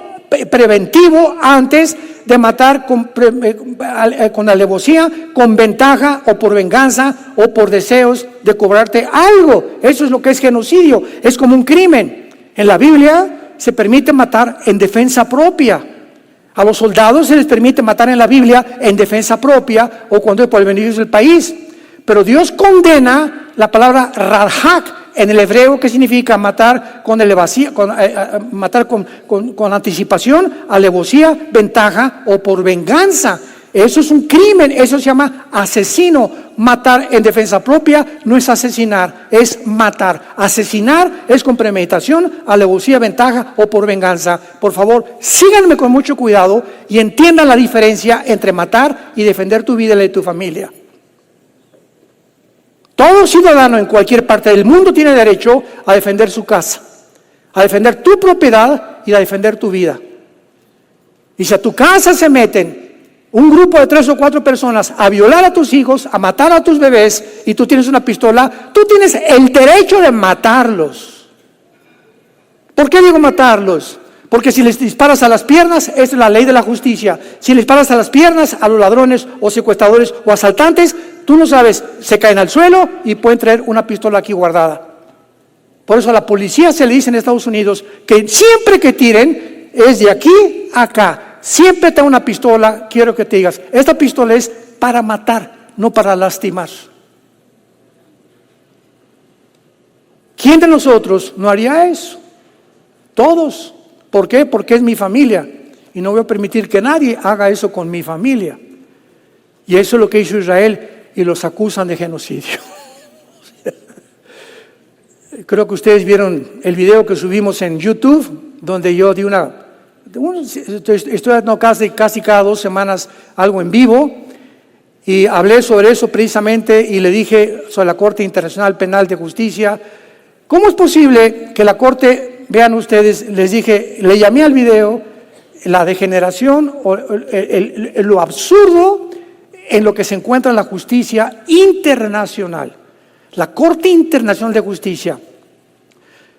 preventivo antes de matar con alevosía, con ventaja o por venganza o por deseos de cobrarte algo. Eso es lo que es genocidio, es como un crimen. En la Biblia se permite matar en defensa propia. A los soldados se les permite matar en la Biblia en defensa propia o cuando es por el beneficio del país. Pero Dios condena la palabra radhak en el hebreo, que significa matar con alevosía, matar con anticipación, alevosía, ventaja o por venganza. Eso es un crimen, eso se llama asesino. Matar en defensa propia no es asesinar, es matar. Asesinar es con premeditación, alevosía, ventaja o por venganza. Por favor, síganme con mucho cuidado y entiendan la diferencia entre matar y defender tu vida y la de tu familia. Todo ciudadano en cualquier parte del mundo tiene derecho a defender su casa, a defender tu propiedad y a defender tu vida. Y si a tu casa se meten un grupo de 3 o 4 personas a violar a tus hijos, a matar a tus bebés, y tú tienes una pistola, tú tienes el derecho de matarlos. ¿Por qué digo matarlos? Porque si les disparas a las piernas, es la ley de la justicia. Si les disparas a las piernas a los ladrones o secuestradores o asaltantes, tú no sabes, se caen al suelo y pueden traer una pistola aquí guardada. Por eso a la policía se le dice en Estados Unidos que siempre que tiren es de aquí a acá. Siempre te da una pistola, quiero que te digas, esta pistola es para matar, no para lastimar. ¿Quién de nosotros no haría eso? Todos. ¿Por qué? Porque es mi familia y no voy a permitir que nadie haga eso con mi familia. Y eso es lo que hizo Israel y los acusan de genocidio. Creo que ustedes vieron el video que subimos en YouTube, donde yo di estoy dando casi cada 2 semanas algo en vivo, y hablé sobre eso precisamente y le dije sobre la Corte Internacional Penal de Justicia. ¿Cómo es posible que la Corte, vean ustedes, les dije, le llamé al video la degeneración o lo absurdo en lo que se encuentra en la justicia internacional? La Corte Internacional de Justicia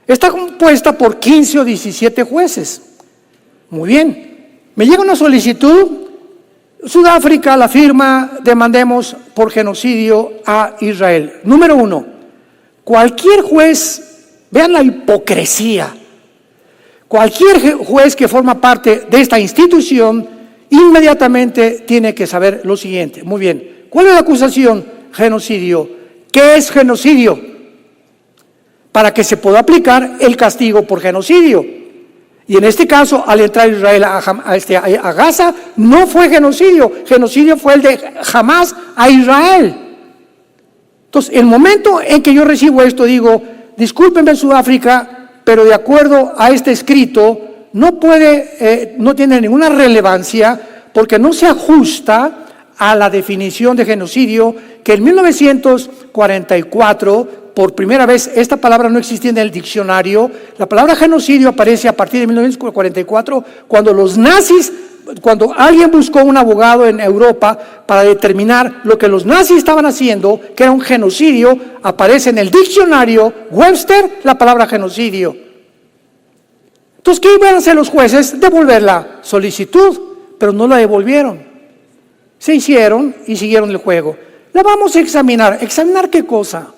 está compuesta por 15 o 17 jueces. Muy bien, me llega una solicitud, Sudáfrica la firma, demandemos por genocidio a Israel. Número 1, cualquier juez, vean la hipocresía, cualquier juez que forma parte de esta institución inmediatamente tiene que saber lo siguiente. Muy bien, ¿cuál es la acusación? Genocidio. ¿Qué es genocidio? Para que se pueda aplicar el castigo por genocidio. Y en este caso, al entrar Israel a Gaza, no fue genocidio. Genocidio fue el de Hamás a Israel. Entonces, el momento en que yo recibo esto, digo, discúlpenme Sudáfrica, pero de acuerdo a este escrito, no tiene ninguna relevancia porque no se ajusta a la definición de genocidio que en 1944, por primera vez, esta palabra no existía en el diccionario. La palabra genocidio aparece a partir de 1944, cuando alguien buscó un abogado en Europa para determinar lo que los nazis estaban haciendo, que era un genocidio, aparece en el diccionario Webster la palabra genocidio. Entonces, ¿qué iban a hacer los jueces? Devolver la solicitud, pero no la devolvieron. Se hicieron y siguieron el juego. La vamos a examinar. ¿Examinar qué cosa?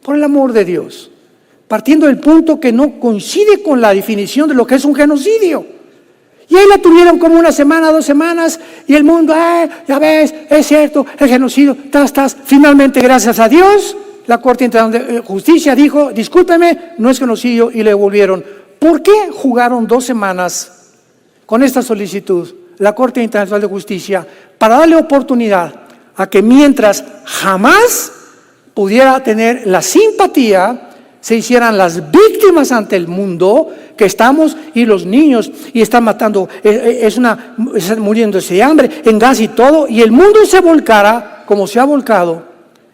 Por el amor de Dios, partiendo del punto que no coincide con la definición de lo que es un genocidio. Y ahí la tuvieron como 1 semana, 2 semanas, y el mundo, ya ves, es cierto, el genocidio, Finalmente, gracias a Dios, la Corte Internacional de Justicia dijo, discúlpeme, no es genocidio, y le devolvieron. ¿Por qué jugaron 2 semanas con esta solicitud la Corte Internacional de Justicia? Para darle oportunidad a que mientras jamás pudiera tener la simpatía, se hicieran las víctimas ante el mundo, que estamos, y los niños, y están matando, están muriéndose de hambre en Gaza y todo, y el mundo se volcara, como se ha volcado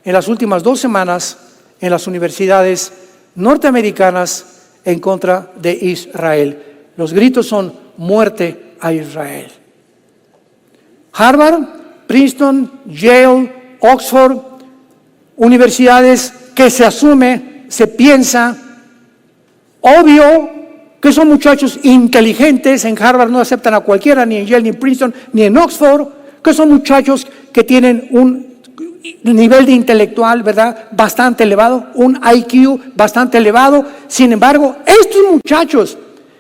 en las últimas 2 semanas, en las universidades norteamericanas en contra de Israel. Los gritos son muerte a Israel. Harvard, Princeton, Yale, Oxford, universidades que se asume, se piensa, obvio que son muchachos inteligentes. En Harvard no aceptan a cualquiera, ni en Yale, ni en Princeton, ni en Oxford, que son muchachos que tienen un nivel de intelectual, ¿verdad?, bastante elevado, un IQ bastante elevado. Sin embargo, estos muchachos,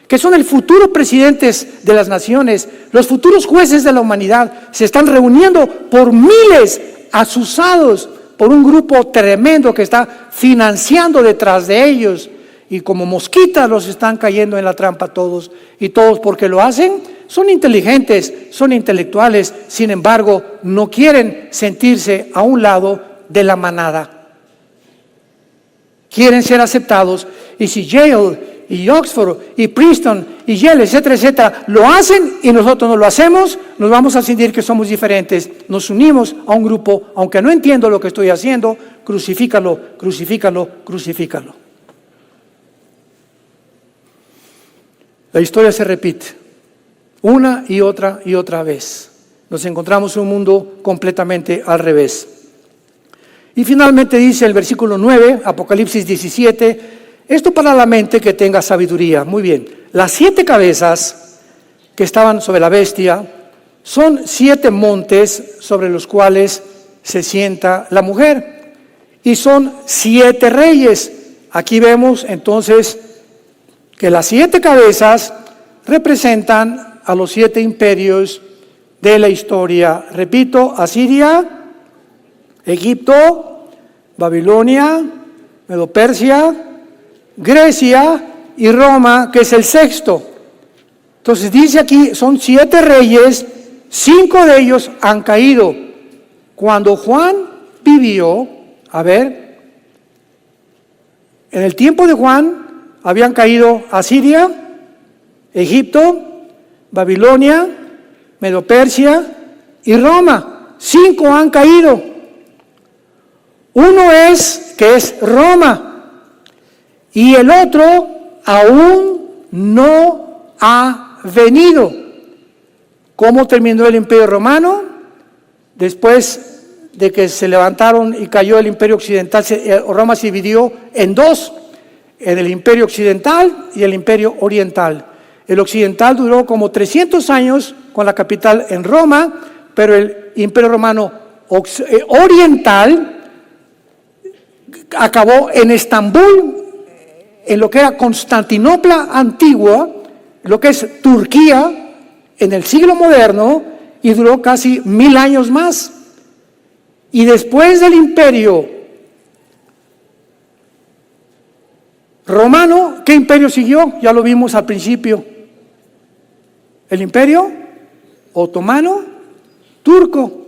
que son el futuro presidentes de las naciones, los futuros jueces de la humanidad, se están reuniendo por miles, asusados por un grupo tremendo que está financiando detrás de ellos, y como mosquitas los están cayendo en la trampa todos, y todos porque lo hacen, son inteligentes, son intelectuales, sin embargo, no quieren sentirse a un lado de la manada. Quieren ser aceptados, y si Yale y Oxford y Princeton y Yale, etcétera, etcétera, lo hacen y nosotros no lo hacemos, nos vamos a sentir que somos diferentes. Nos unimos a un grupo, aunque no entiendo lo que estoy haciendo, crucifícalo, crucifícalo, crucifícalo. La historia se repite una y otra vez. Nos encontramos en un mundo completamente al revés. Y finalmente dice el versículo 9, Apocalipsis 17, esto para la mente que tenga sabiduría. Muy bien, las 7 cabezas que estaban sobre la bestia son 7 montes sobre los cuales se sienta la mujer, y son 7 reyes. Aquí vemos entonces que las 7 cabezas representan a los 7 imperios de la historia. Repito, Asiria, Egipto, Babilonia, Medo-Persia, Grecia y Roma, que es el 6º. Entonces dice aquí, son 7 reyes, 5 de ellos han caído. Cuando Juan vivió, en el tiempo de Juan habían caído Asiria, Egipto, Babilonia, Medo-Persia y Roma. 5 han caído. Uno que es Roma, y el otro aún no ha venido. ¿Cómo terminó el Imperio Romano? Después de que se levantaron y cayó el Imperio Occidental, Roma se dividió en 2, en el Imperio Occidental y el Imperio Oriental. El occidental duró como 300 años con la capital en Roma, pero el Imperio Romano Oriental acabó en Estambul, en lo que era Constantinopla antigua, lo que es Turquía en el siglo moderno, y duró casi 1000 años más. Y después del Imperio Romano, ¿qué imperio siguió? Ya lo vimos al principio. El Imperio Otomano Turco.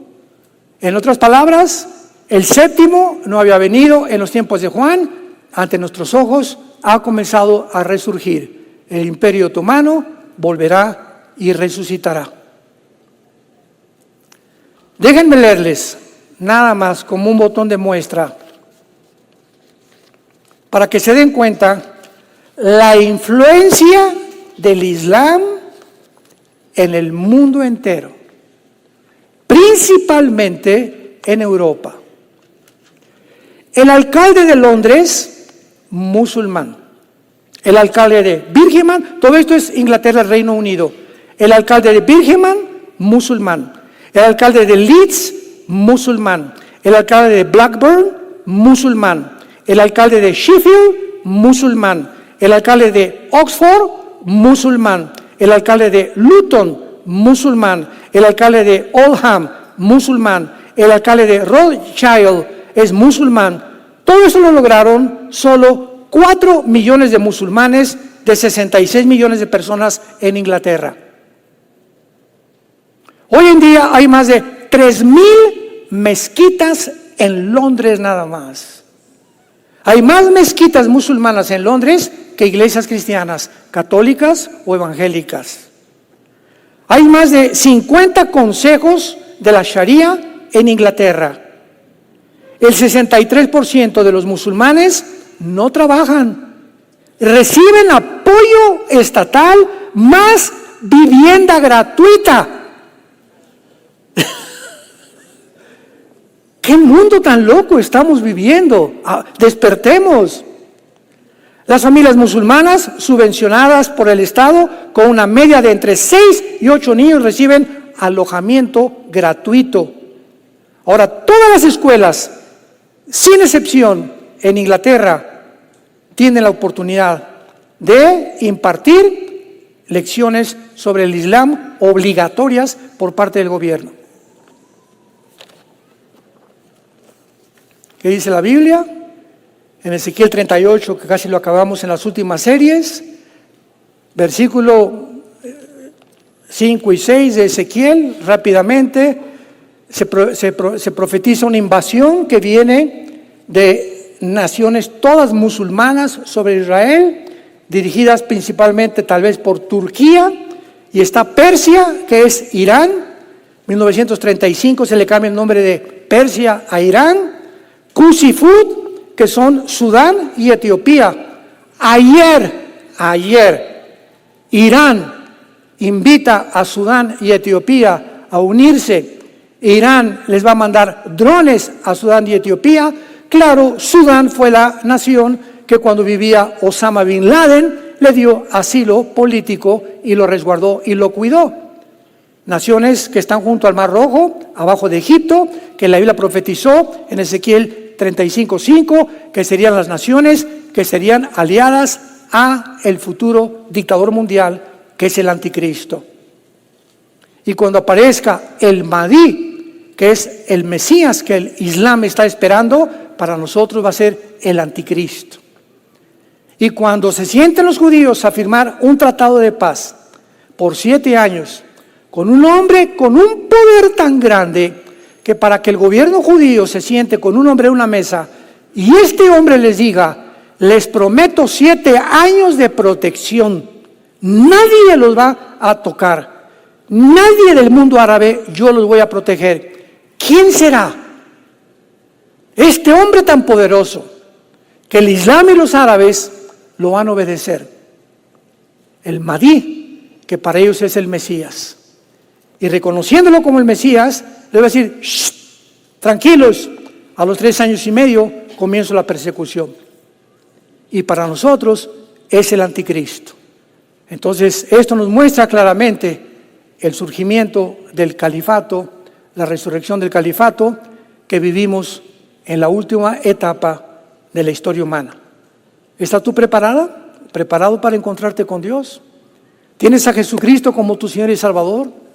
En otras palabras, el 7º no había venido en los tiempos de Juan. Ante nuestros ojos ha comenzado a resurgir. El Imperio Otomano volverá y resucitará. Déjenme leerles nada más como un botón de muestra para que se den cuenta la influencia del Islam en el mundo entero, principalmente en Europa. El alcalde de Londres, musulmán. El alcalde de Birmingham, todo esto es Inglaterra, Reino Unido. El alcalde de Birmingham, musulmán. El alcalde de Leeds, musulmán. El alcalde de Blackburn, musulmán. El alcalde de Sheffield, musulmán. El alcalde de Oxford, musulmán. El alcalde de Luton, musulmán. El alcalde de Oldham, musulmán. El alcalde de Rothschild es musulmán. Todo eso lo lograron solo 4 millones de musulmanes de 66 millones de personas en Inglaterra. Hoy en día hay más de 3,000 mezquitas en Londres nada más. Hay más mezquitas musulmanas en Londres que iglesias cristianas, católicas o evangélicas. Hay más de 50 consejos de la Sharia en Inglaterra. El 63% de los musulmanes no trabajan. Reciben apoyo estatal más vivienda gratuita. ¿Qué mundo tan loco estamos viviendo? Despertemos. Las familias musulmanas subvencionadas por el Estado con una media de entre 6 y 8 niños reciben alojamiento gratuito. Ahora, todas las escuelas, sin excepción, en Inglaterra, tienen la oportunidad de impartir lecciones sobre el Islam obligatorias por parte del gobierno. ¿Qué dice la Biblia? En Ezequiel 38, que casi lo acabamos en las últimas series, versículo 5 y 6 de Ezequiel, rápidamente se profetiza una invasión que viene de naciones todas musulmanas sobre Israel, dirigidas principalmente tal vez por Turquía, y está Persia, que es Irán. En 1935 se le cambia el nombre de Persia a Irán. Cusifut, que son Sudán y Etiopía. Ayer, Irán invita a Sudán y Etiopía a unirse. Irán les va a mandar drones a Sudán y Etiopía. Claro, Sudán fue la nación que cuando vivía Osama Bin Laden le dio asilo político y lo resguardó y lo cuidó. Naciones que están junto al Mar Rojo, abajo de Egipto, que la Biblia profetizó en Ezequiel 35:5, que serían las naciones que serían aliadas a el futuro dictador mundial, que es el anticristo. Y cuando aparezca el Mahdi, que es el Mesías que el Islam está esperando, para nosotros va a ser el anticristo. Y cuando se sienten los judíos a firmar un tratado de paz por 7 años, con un hombre con un poder tan grande, que para que el gobierno judío se siente con un hombre en una mesa y este hombre les diga, les prometo 7 años de protección, nadie los va a tocar, nadie del mundo árabe, yo los voy a proteger. ¿Quién será este hombre tan poderoso que el Islam y los árabes lo van a obedecer? El Mahdi, que para ellos es el Mesías. Y reconociéndolo como el Mesías, le va a decir, tranquilos, a los 3 años y medio comienza la persecución. Y para nosotros es el anticristo. Entonces, esto nos muestra claramente el surgimiento del califato, la resurrección del califato que vivimos en la última etapa de la historia humana. ¿Estás tú preparada? ¿Preparado para encontrarte con Dios? ¿Tienes a Jesucristo como tu Señor y Salvador?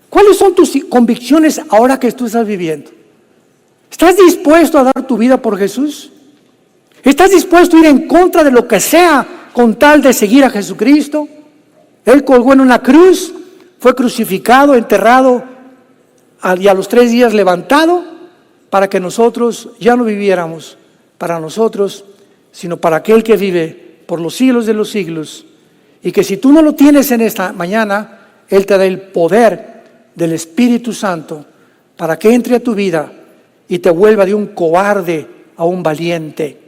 ¿Cuáles son tus convicciones ahora que tú estás viviendo? ¿Estás dispuesto a dar tu vida por Jesús? ¿Estás dispuesto a ir en contra de lo que sea con tal de seguir a Jesucristo? Él colgó en una cruz, fue crucificado, enterrado y a los 3 días levantado para que nosotros ya no viviéramos para nosotros, sino para aquel que vive por los siglos de los siglos. Y que si tú no lo tienes en esta mañana, Él te da el poder del Espíritu Santo para que entre a tu vida y te vuelva de un cobarde a un valiente,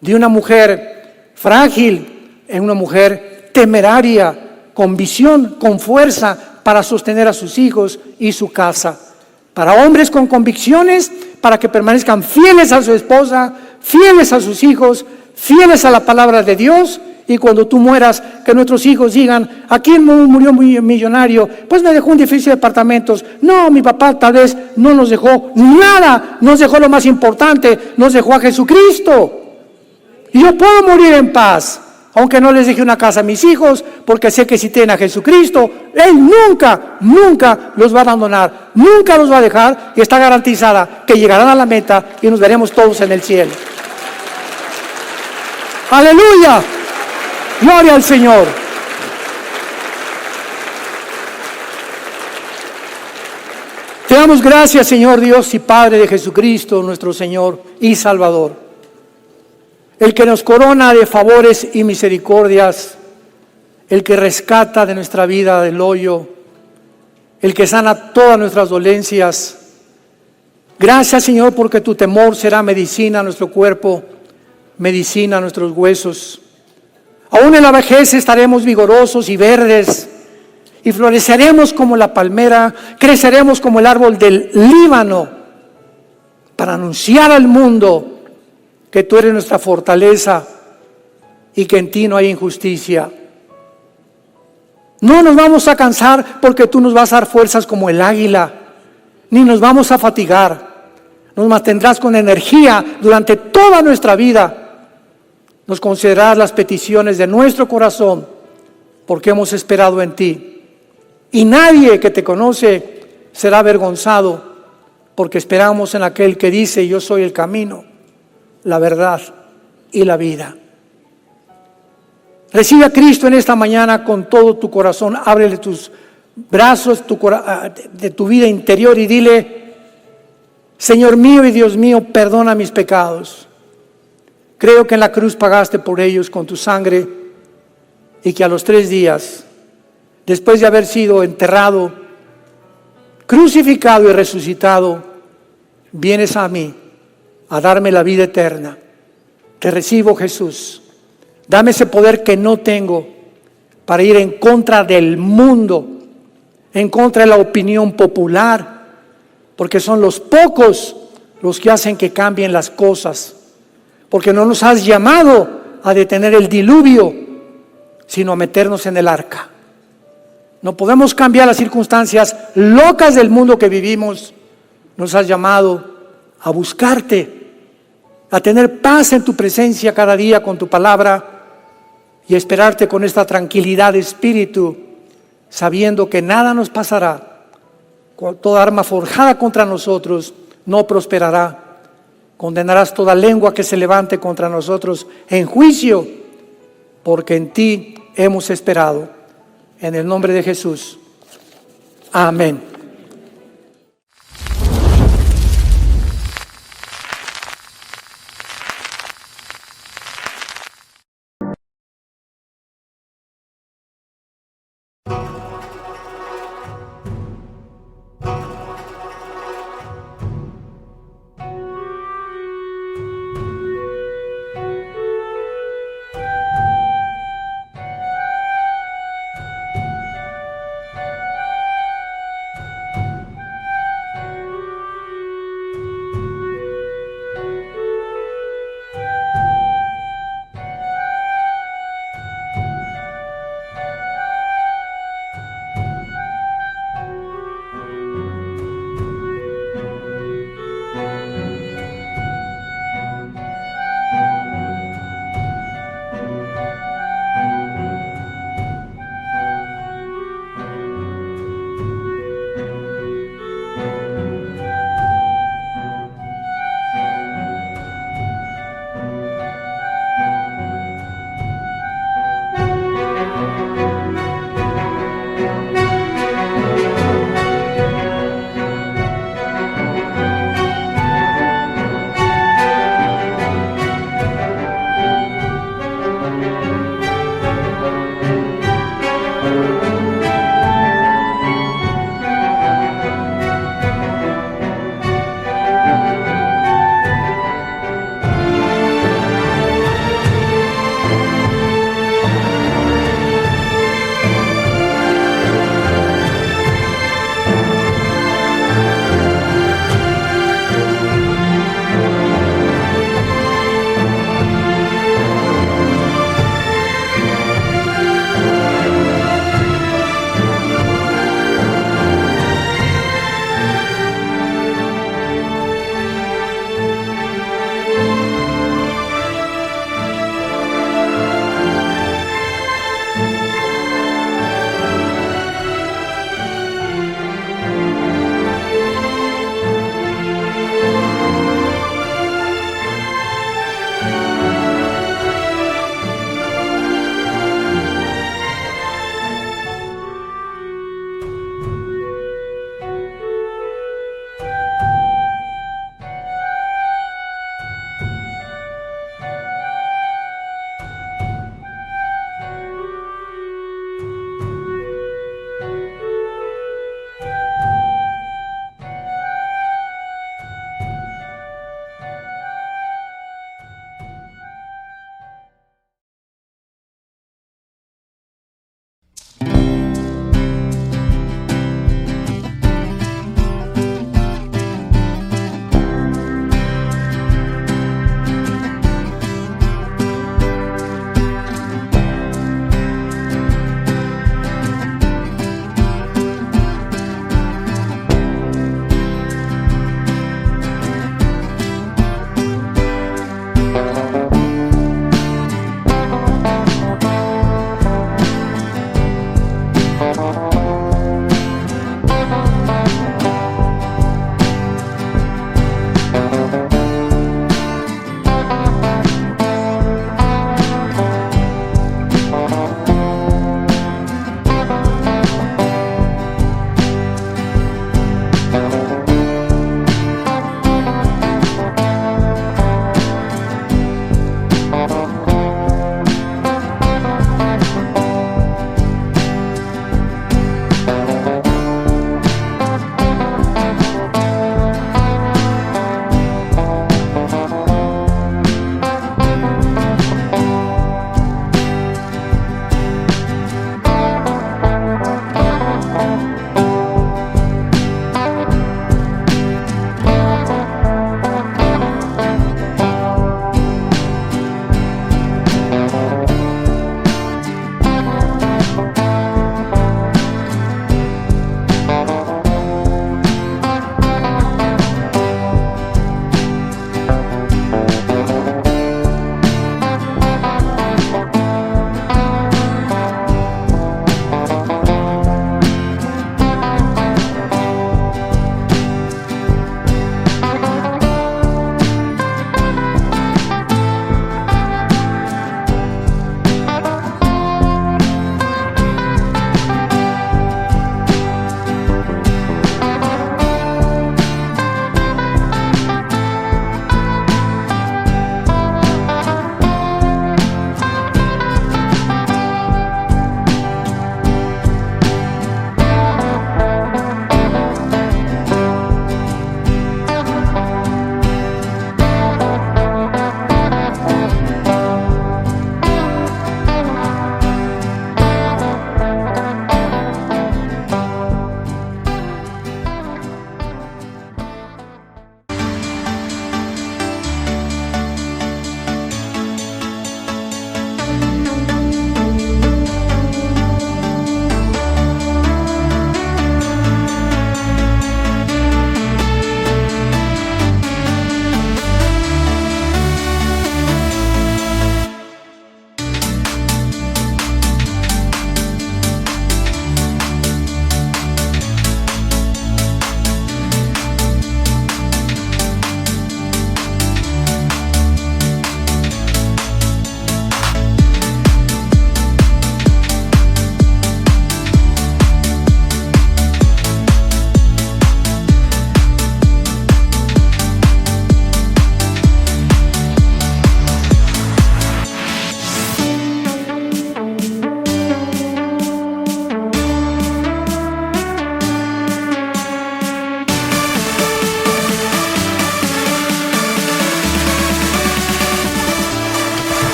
de una mujer frágil en una mujer temeraria, con visión, con fuerza para sostener a sus hijos y su casa. Para hombres con convicciones, para que permanezcan fieles a su esposa, fieles a sus hijos, fieles a la palabra de Dios. Y cuando tú mueras, que nuestros hijos digan, ¿a quién murió muy millonario? Pues me dejó un edificio de apartamentos. No, mi papá tal vez no nos dejó nada, nos dejó lo más importante, nos dejó a Jesucristo. Y yo puedo morir en paz, aunque no les deje una casa a mis hijos, porque sé que si tienen a Jesucristo, Él nunca los va a abandonar, nunca los va a dejar, y está garantizada que llegarán a la meta y nos veremos todos en el cielo. ¡Aleluya! Gloria al Señor. Te damos gracias, Señor Dios y Padre de Jesucristo, nuestro Señor y Salvador. El que nos corona de favores y misericordias, el que rescata de nuestra vida del hoyo, el que sana todas nuestras dolencias. Gracias, Señor, porque tu temor será medicina a nuestro cuerpo, medicina a nuestros huesos. Aún en la vejez estaremos vigorosos y verdes, y floreceremos como la palmera, creceremos como el árbol del Líbano, para anunciar al mundo que tú eres nuestra fortaleza y que en ti no hay injusticia. No nos vamos a cansar porque tú nos vas a dar fuerzas como el águila, ni nos vamos a fatigar. Nos mantendrás con energía durante toda nuestra vida. Nos concederás las peticiones de nuestro corazón porque hemos esperado en ti. Y nadie que te conoce será avergonzado porque esperamos en aquel que dice: yo soy el camino, la verdad y la vida. Recibe a Cristo en esta mañana con todo tu corazón. Ábrele tus brazos de tu vida interior y dile: Señor mío y Dios mío, perdona mis pecados. Creo que en la cruz pagaste por ellos con tu sangre y que a los 3 días, después de haber sido enterrado, crucificado y resucitado, vienes a mí a darme la vida eterna. Te recibo, Jesús. Dame ese poder que no tengo para ir en contra del mundo, en contra de la opinión popular, porque son los pocos los que hacen que cambien las cosas, porque no nos has llamado a detener el diluvio, sino a meternos en el arca. No podemos cambiar las circunstancias locas del mundo que vivimos. Nos has llamado a buscarte, a tener paz en tu presencia cada día con tu palabra y a esperarte con esta tranquilidad de espíritu, sabiendo que nada nos pasará. Toda arma forjada contra nosotros no prosperará. Condenarás toda lengua que se levante contra nosotros en juicio, porque en ti hemos esperado. En el nombre de Jesús. Amén.